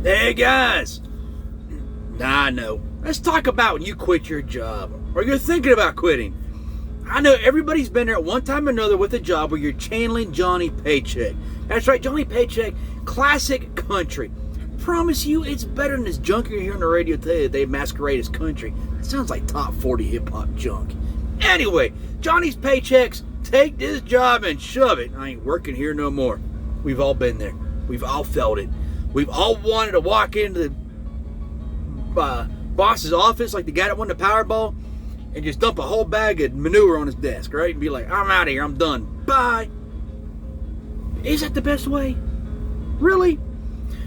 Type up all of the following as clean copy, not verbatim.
Hey guys, I know. Let's talk about when you quit your job or you're thinking about quitting. I know everybody's been there at one time or another with a job where you're channeling Johnny Paycheck. That's right, Johnny Paycheck, classic country. Promise you it's better than this junk you're hearing on the radio today that they masquerade as country. It sounds like top 40 hip-hop junk. Anyway, Johnny's Paychecks, take this job and shove it. I ain't working here no more. We've all been there. We've all felt it. We've all wanted to walk into the boss's office like the guy that won the Powerball and just dump a whole bag of manure on his desk, right? And be like, I'm out of here. I'm done. Bye. Is that the best way? Really?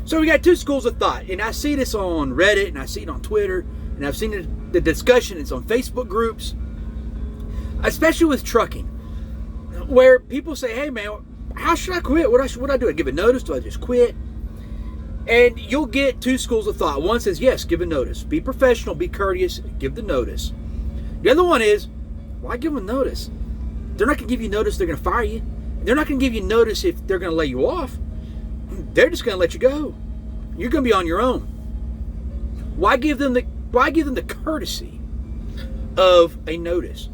So we got two schools of thought. And I see this on Reddit and I see it on Twitter. And I've seen the discussion. It's on Facebook groups. Especially with trucking. Where people say, hey man, how should I quit? What do I do? I give a notice? Do I just quit? And you'll get two schools of thought. One says, yes, give a notice. Be professional, be courteous, give the notice. The other one is, why give them notice? They're not going to give you notice they're going to fire you. They're not going to give you notice if they're going to lay you off. They're just going to let you go. You're going to be on your own. Why give them the courtesy of a notice?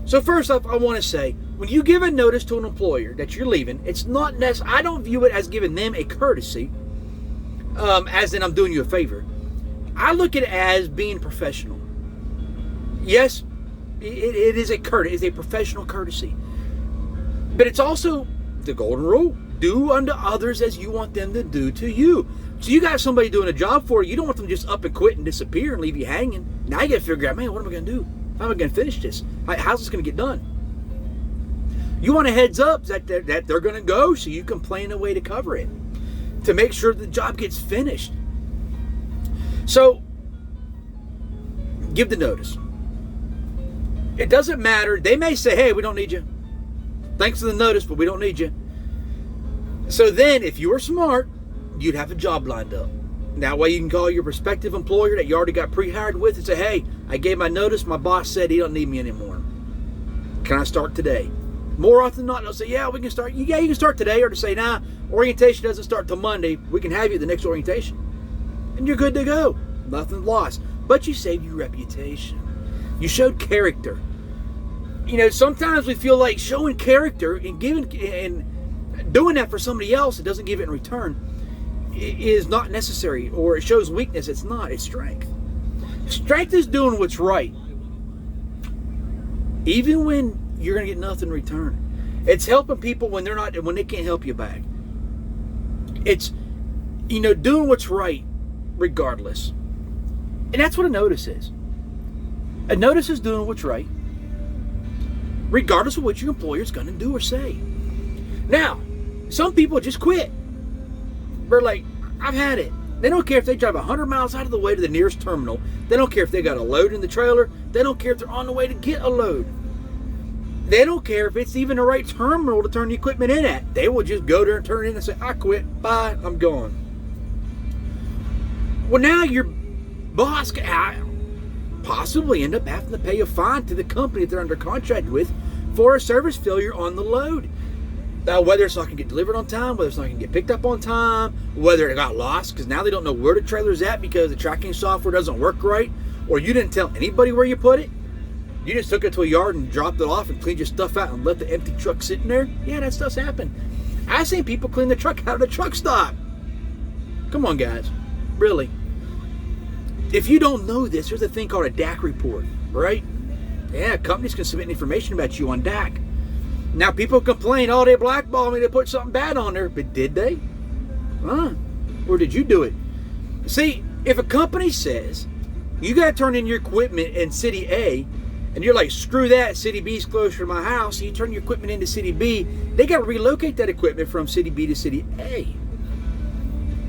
So first off, I want to say, when you give a notice to an employer that you're leaving, it's not necessary. I don't view it as giving them a courtesy. As in I'm doing you a favor. I look at it as being professional. Yes, it is a professional courtesy. But it's also the golden rule. Do unto others as you want them to do to you. So you got somebody doing a job for you. You don't want them to just up and quit and disappear and leave you hanging. Now you got to figure out, man, what am I going to do? How am I going to finish this? How's this going to get done? You want a heads up that they're going to go so you can plan a way to cover it. To make sure the job gets finished. So, give the notice. It doesn't matter. They may say, hey, we don't need you. Thanks for the notice, but we don't need you. So then, if you were smart, you'd have a job lined up. That way you can call your prospective employer that you already got pre-hired with and say, hey, I gave my notice. My boss said he don't need me anymore. Can I start today? More often than not, they'll say, yeah, we can start. Yeah, you can start today. Or to say, nah, orientation doesn't start till Monday. We can have you at the next orientation. And you're good to go. Nothing lost. But you saved your reputation. You showed character. You know, sometimes we feel like showing character and doing that for somebody else that doesn't give it in return is not necessary. Or it shows weakness. It's not. It's strength. Strength is doing what's right. Even when you're going to get nothing in return. It's helping people when they can't help you back. It's, doing what's right regardless. And that's what a notice is. A notice is doing what's right regardless of what your employer's going to do or say. Now, some people just quit. They're like, I've had it. They don't care if they drive 100 miles out of the way to the nearest terminal. They don't care if they got a load in the trailer. They don't care if they're on the way to get a load. They don't care if it's even the right terminal to turn the equipment in at. They will just go there and turn it in and say, I quit. Bye. I'm gone. Well, now your boss could possibly end up having to pay a fine to the company that they're under contract with for a service failure on the load. Whether it's not going to get delivered on time, whether it's not going to get picked up on time, whether it got lost because now they don't know where the trailer's at because the tracking software doesn't work right, or you didn't tell anybody where you put it. You just took it to a yard and dropped it off and cleaned your stuff out and left the empty truck sitting there. Yeah, that stuff's happened. I've seen people clean the truck out of the truck stop. Come on, guys. Really. If you don't know this, there's a thing called a DAC report, right? Yeah, companies can submit information about you on DAC. Now, people complain, oh, they blackballed me, they put something bad on there. But did they? Or did you do it? See, if a company says, you got to turn in your equipment in City A, and you're like, screw that, City B's closer to my house, so you turn your equipment into City B, they got to relocate that equipment from City B to City A.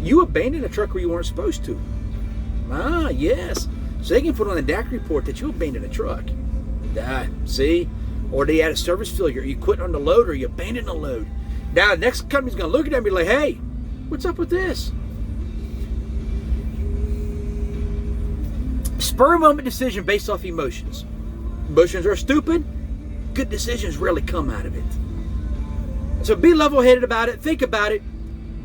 You abandoned a truck where you weren't supposed to. Yes. So they can put on a DAC report that you abandoned a truck. See? Or they had a service failure, you quit on the load, or you abandoned the load. Now, the next company's going to look at that and be like, hey, what's up with this? Spur moment decision based off emotions. Emotions are stupid. Good decisions rarely come out of it. So be level-headed about it. Think about it.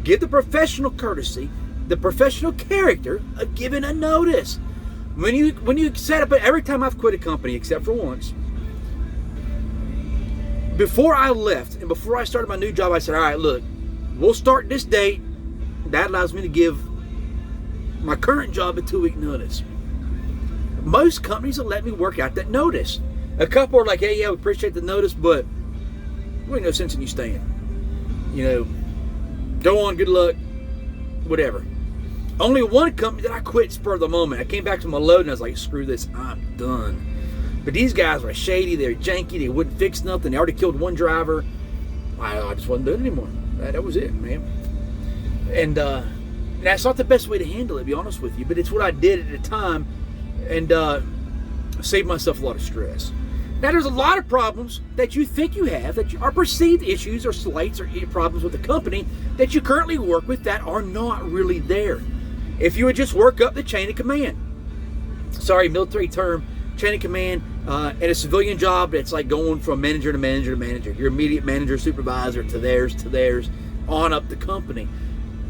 Give the professional courtesy. the professional character of giving a notice. When you set up, every time I've quit a company, except for once, before I left and before I started my new job, I said, all right, look, we'll start this date. That allows me to give my current job a 2-week notice. Most companies will let me work out that notice. A couple are like, hey, yeah, we appreciate the notice, but there ain't no sense in you staying. You know, go on, good luck, whatever. Only one company that I quit spur of the moment. I came back to my load and I was like, screw this, I'm done. But these guys were shady, they were janky, they wouldn't fix nothing, they already killed one driver. I just wasn't doing it anymore. That was it, man. And that's not the best way to handle it, to be honest with you, but it's what I did at the time, and saved myself a lot of stress. Now, there's a lot of problems that you think you have, that are perceived issues or slights or problems with the company that you currently work with that are not really there. If you would just work up the chain of command. Sorry, military term, chain of command. In a civilian job, it's like going from manager to manager to manager. Your immediate manager, supervisor, to theirs, on up the company.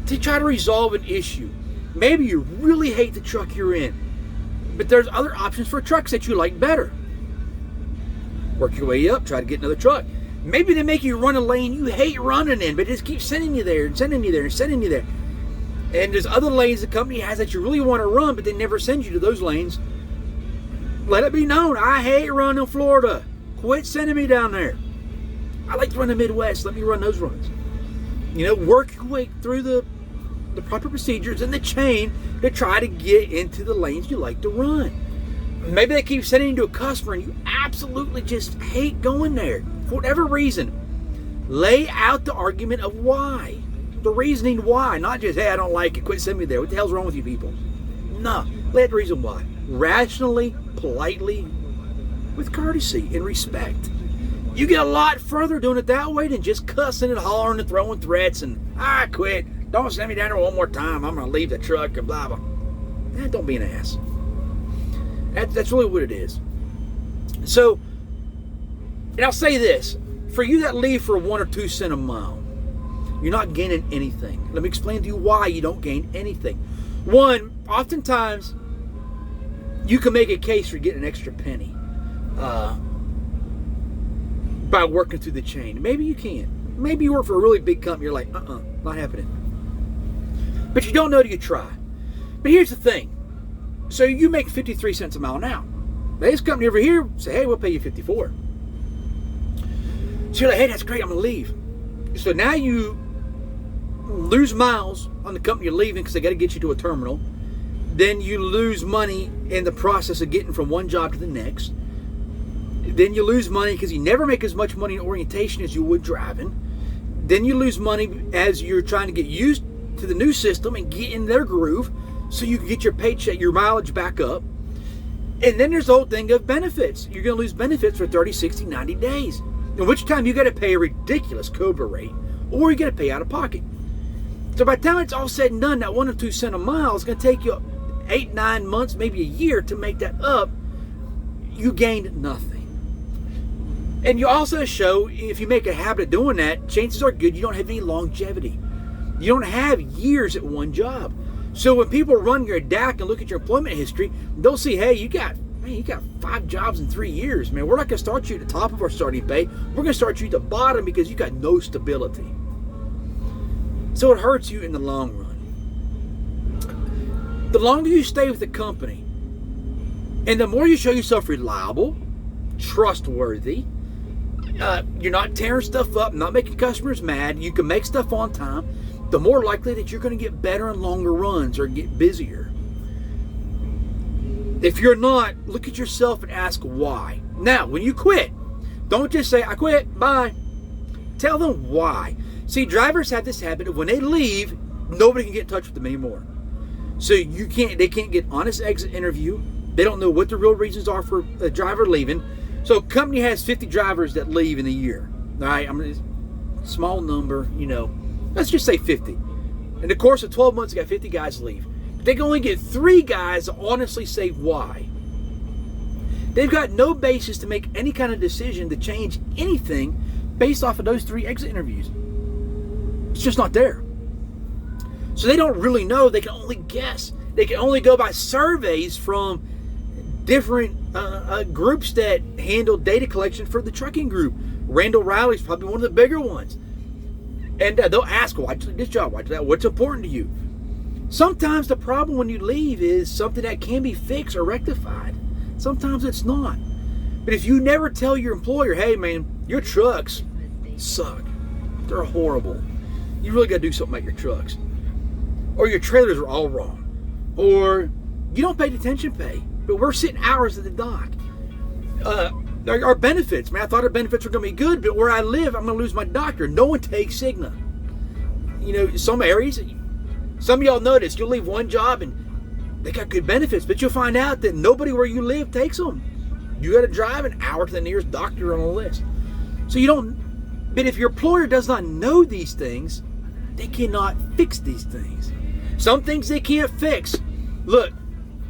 To try to resolve an issue. Maybe you really hate the truck you're in, but there's other options for trucks that you like better. Work your way up, try to get another truck. Maybe they make you run a lane you hate running in, but it just keeps sending you there and sending you there and sending you there. And there's other lanes the company has that you really want to run, but they never send you to those lanes. Let it be known, I hate running Florida. Quit sending me down there. I like to run the Midwest. Let me run those runs. You know, work your way through the proper procedures and the chain to try to get into the lanes you like to run. Maybe they keep sending you to a customer and you absolutely just hate going there. For whatever reason, lay out the argument of why. The reasoning why. Not just, hey, I don't like it, quit sending me there. What the hell's wrong with you people? No, lay out the reason why. Rationally, politely, with courtesy and respect. You get a lot further doing it that way than just cussing and hollering and throwing threats and, I quit. Don't send me down there one more time. I'm going to leave the truck and blah, blah. Don't be an ass. That's really what it is. So, and I'll say this. For you that leave for 1 or 2 cents a mile, you're not gaining anything. Let me explain to you why you don't gain anything. One, oftentimes, you can make a case for getting an extra penny by working through the chain. Maybe you can. Maybe you work for a really big company. You're like, not happening. But you don't know till you try. But here's the thing. So you make 53 cents a mile now. This company over here say, hey, we'll pay you 54. So you're like, hey, that's great, I'm going to leave. So now you lose miles on the company you're leaving because they got to get you to a terminal. Then you lose money in the process of getting from one job to the next. Then you lose money because you never make as much money in orientation as you would driving. Then you lose money as you're trying to get used to the new system and get in their groove so you can get your paycheck, your mileage back up. And then there's the whole thing of benefits. You're going to lose benefits for 30, 60, 90 days. In which time you got to pay a ridiculous COBRA rate or you got to pay out of pocket. So by the time it's all said and done, that 1 or 2 cents a mile is going to take you 8, 9 months, maybe a year to make that up. You gained nothing. And you also show, if you make a habit of doing that, chances are good you don't have any longevity. You don't have years at one job. So when people run your DAC and look at your employment history, they'll see, hey, you got 5 jobs in 3 years, man. We're not going to start you at the top of our starting pay. We're going to start you at the bottom because you got no stability. So it hurts you in the long run. The longer you stay with the company, and the more you show yourself reliable, trustworthy, you're not tearing stuff up, not making customers mad, you can make stuff on time, the more likely that you're going to get better and longer runs or get busier. If you're not, look at yourself and ask why. Now, when you quit, don't just say, I quit, bye. Tell them why. See, drivers have this habit of when they leave, nobody can get in touch with them anymore. So they can't get honest exit interview. They don't know what the real reasons are for a driver leaving. So a company has 50 drivers that leave in a year. All right, small number, let's just say 50. In the course of 12 months, they got 50 guys leave. But they can only get 3 guys to honestly say why. They've got no basis to make any kind of decision to change anything based off of those 3 exit interviews. It's just not there. So they don't really know. They can only guess. They can only go by surveys from different groups that handle data collection for the trucking group. Randall Riley's probably one of the bigger ones. And they'll ask, why'd you leave this job? Why'd you do that? What's important to you? Sometimes the problem when you leave is something that can be fixed or rectified. Sometimes it's not. But if you never tell your employer, hey man, your trucks suck. They're horrible. You really got to do something about your trucks. Or your trailers are all wrong. Or you don't pay detention pay, but we're sitting hours at the dock. Our benefits, man, I thought our benefits were going to be good, but where I live, I'm going to lose my doctor. No one takes Cigna. You know, some areas, some of y'all notice, you'll leave one job and they got good benefits, but you'll find out that nobody where you live takes them. You got to drive an hour to the nearest doctor on the list. So you don't, but if your employer does not know these things, they cannot fix these things. Some things they can't fix. Look,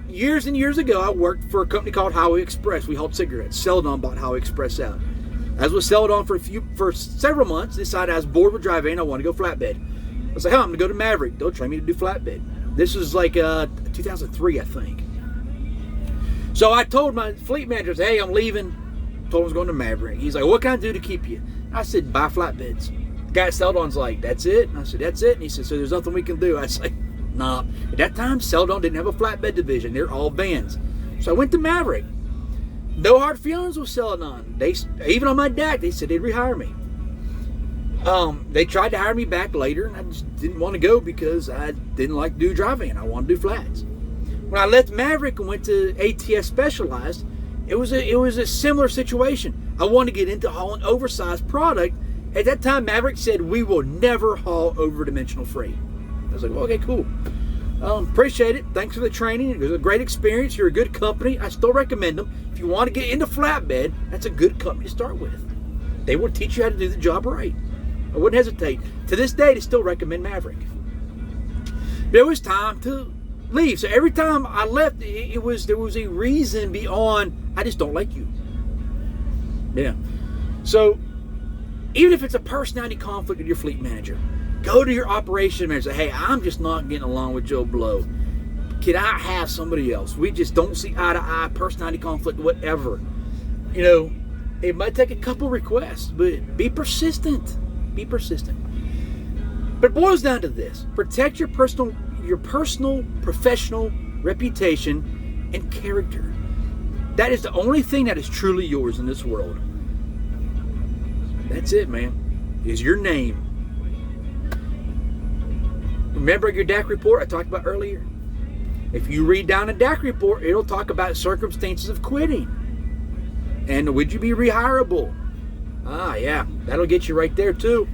years and years ago, I worked for a company called Highway Express. We hauled cigarettes. Celadon bought Highway Express out. As was Celadon for several months, decided I was bored with driving. I wanted to go flatbed. I was like, I'm going to go to Maverick. They'll train me to do flatbed. This was like 2003, I think. So I told my fleet manager, hey, I'm leaving. Told him I was going to Maverick. He's like, what can I do to keep you? I said, buy flatbeds. The guy at Celadon's like, that's it? And I said, that's it. And he said, so there's nothing we can do. I was like, nah. At that time, Celadon didn't have a flatbed division. They're all vans. So I went to Maverick. No hard feelings with Celadon. They, even on my DAC, they said they'd rehire me. They tried to hire me back later, and I just didn't want to go because I didn't like to do driving. I wanted to do flats. When I left Maverick and went to ATS Specialized, it was a similar situation. I wanted to get into hauling oversized product. At that time, Maverick said, we will never haul over-dimensional freight. I was like, well, okay, cool. Appreciate it. Thanks for the training. It was a great experience. You're a good company. I still recommend them. If you want to get into flatbed, that's a good company to start with. They will teach you how to do the job right. I wouldn't hesitate. To this day, they still recommend Maverick. But it was time to leave. So every time I left, there was a reason beyond, I just don't like you. Yeah. So even if it's a personality conflict with your fleet manager, go to your operation manager and say, hey, I'm just not getting along with Joe Blow. Can I have somebody else? We just don't see eye to eye, personality conflict, whatever. You know, it might take a couple requests, but be persistent. Be persistent. But it boils down to this. Protect your personal, professional reputation and character. That is the only thing that is truly yours in this world. That's it, man. Is your name. Remember your DAC report I talked about earlier? If you read down a DAC report, it'll talk about circumstances of quitting. And would you be rehirable? Ah, yeah, that'll get you right there too.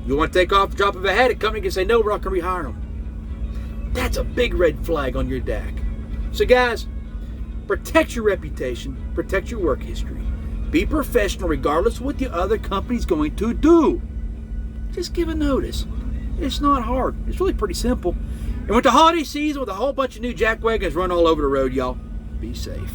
You want to take off, drop of a hat, a company can say, no, we're not going to rehire them. That's a big red flag on your DAC. So guys, protect your reputation, protect your work history. Be professional regardless of what the other company's going to do. Just give a notice. It's not hard. It's really pretty simple. And with the holiday season, with a whole bunch of new jack wagons run all over the road, y'all, be safe.